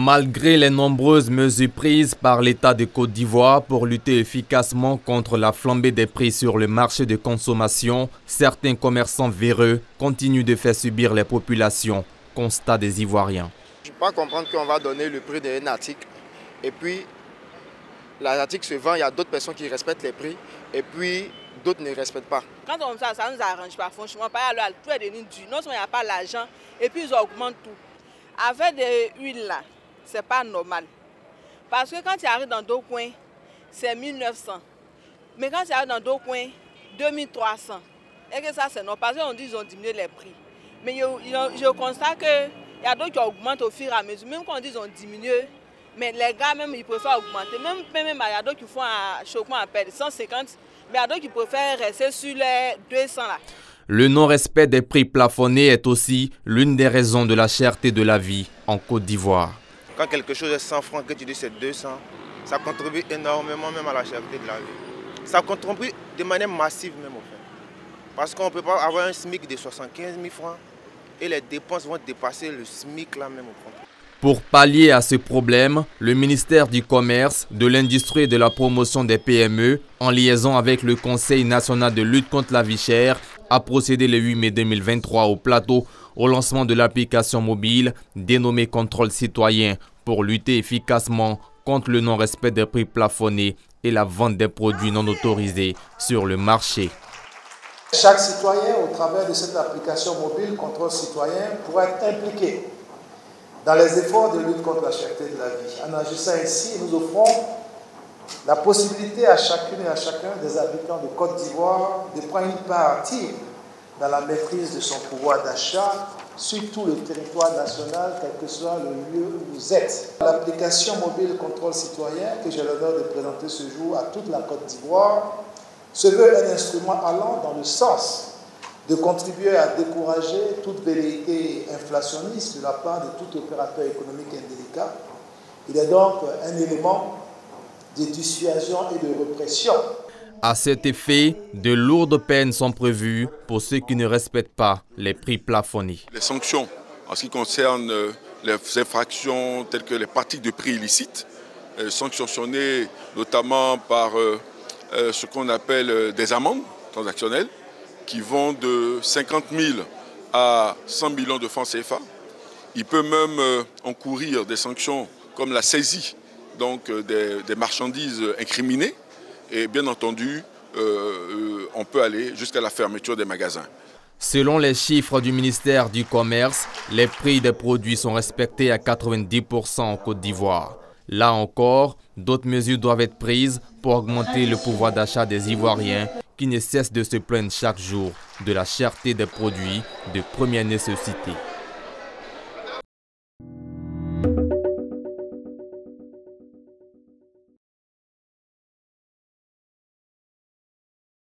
Malgré les nombreuses mesures prises par l'État de Côte d'Ivoire pour lutter efficacement contre la flambée des prix sur le marché de consommation, certains commerçants véreux continuent de faire subir les populations, constat des Ivoiriens. Je ne peux pas comprendre qu'on va donner le prix d'un article et puis l'article se vend, il y a d'autres personnes qui respectent les prix et puis d'autres ne respectent pas. Quand on fait ça, ça ne nous arrange pas, franchement, pas alors tout est devenu dur. Non seulement il n'y a pas l'argent et puis ils augmentent tout. Avec des huiles là, c'est pas normal. Parce que quand tu arrives dans d'autres coins, c'est 1900. Mais quand tu arrives dans d'autres coins, 2300. Et que ça, c'est normal. Parce qu'on dit qu'ils ont diminué les prix. Mais je constate qu'il y a d'autres qui augmentent au fur et à mesure. Même quand on dit qu'ils ont diminué, mais les gars, même, ils préfèrent augmenter. Même il y a d'autres qui font un chauffement à perdre 150. Mais il y a d'autres qui préfèrent rester sur les 200 là. Le non-respect des prix plafonnés est aussi l'une des raisons de la cherté de la vie en Côte d'Ivoire. Quand quelque chose est 100 francs, que tu dis c'est 200, ça contribue énormément même à la cherté de la vie. Ça contribue de manière massive même au fait. Parce qu'on ne peut pas avoir un SMIC de 75 000 francs et les dépenses vont dépasser le SMIC là même au compte. Pour pallier à ce problème, le ministère du Commerce, de l'Industrie et de la Promotion des PME, en liaison avec le Conseil national de lutte contre la vie chère, a procédé le 8 mai 2023 au plateau au lancement de l'application mobile dénommée Contrôle citoyen pour lutter efficacement contre le non-respect des prix plafonnés et la vente des produits non autorisés sur le marché. Chaque citoyen, au travers de cette application mobile Contrôle citoyen, pourra être impliqué dans les efforts de lutte contre la cherté de la vie. En agissant ainsi, nous offrons la possibilité à chacune et à chacun des habitants de Côte d'Ivoire de prendre une part active dans la maîtrise de son pouvoir d'achat sur tout le territoire national, quel que soit le lieu où vous êtes. L'application mobile Contrôle citoyen, que j'ai l'honneur de présenter ce jour à toute la Côte d'Ivoire, se veut un instrument allant dans le sens de contribuer à décourager toute velléité inflationniste de la part de tout opérateur économique indélicat. Il est donc un élément de dissuasion et de répression. À cet effet, de lourdes peines sont prévues pour ceux qui ne respectent pas les prix plafonnés. Les sanctions en ce qui concerne les infractions telles que les pratiques de prix illicites sont sanctionnées notamment par ce qu'on appelle des amendes transactionnelles qui vont de 50 000 à 100 millions de francs CFA. Il peut même encourir des sanctions comme la saisie donc, des marchandises incriminées. Et bien entendu, on peut aller jusqu'à la fermeture des magasins. Selon les chiffres du ministère du Commerce, les prix des produits sont respectés à 90% en Côte d'Ivoire. Là encore, d'autres mesures doivent être prises pour augmenter le pouvoir d'achat des Ivoiriens qui ne cessent de se plaindre chaque jour de la cherté des produits de première nécessité.